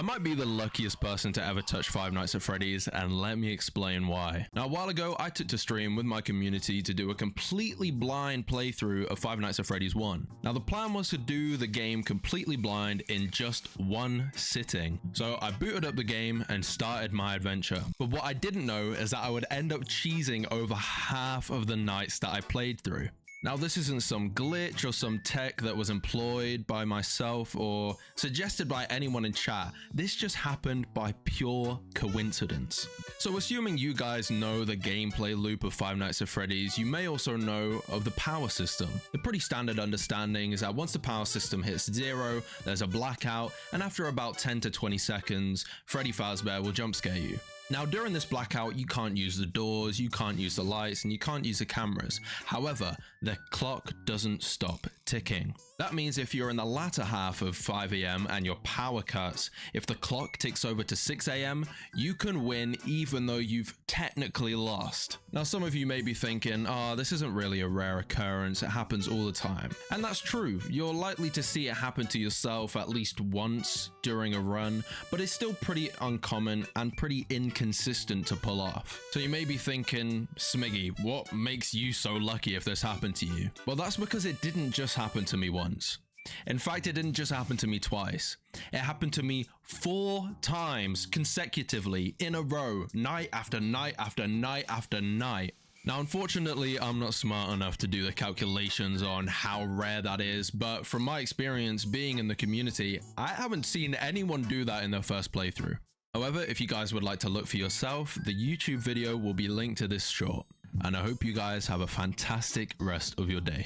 might be the luckiest person to ever touch Five Nights at Freddy's, and let me explain why. Now, a while ago, I took to stream with my community to do a completely blind playthrough of Five Nights at Freddy's 1. Now, the plan was to do the game completely blind in just one sitting. So I booted up the game and started my adventure. But what I didn't know is that I would end up cheesing over half of the nights that I played through. Now, this isn't some glitch or some tech that was employed by myself or suggested by anyone in chat. This just happened by pure coincidence. So assuming you guys know the gameplay loop of Five Nights at Freddy's, you may also know of the power system. The pretty standard understanding is that once the power system hits 0, there's a blackout, and after about 10 to 20 seconds, Freddy Fazbear will jump scare you. Now, during this blackout, you can't use the doors, you can't use the lights, and you can't use the cameras. However, the clock doesn't stop ticking. That means if you're in the latter half of 5 AM and your power cuts, if the clock ticks over to 6 AM, you can win even though you've technically lost. Now, some of you may be thinking, this isn't really a rare occurrence, it happens all the time. And that's true, you're likely to see it happen to yourself at least once during a run, but it's still pretty uncommon and pretty inconsistent to pull off. So you may be thinking, Smiggy, what makes you so lucky if this happened to you? Well, that's because it didn't just happen to me once. In fact, it didn't just happen to me twice. It happened to me 4 times consecutively in a row, night after night after night after night. Now, unfortunately, I'm not smart enough to do the calculations on how rare that is, but from my experience being in the community, I haven't seen anyone do that in their first playthrough. However, if you guys would like to look for yourself, the YouTube video will be linked to this short. And I hope you guys have a fantastic rest of your day.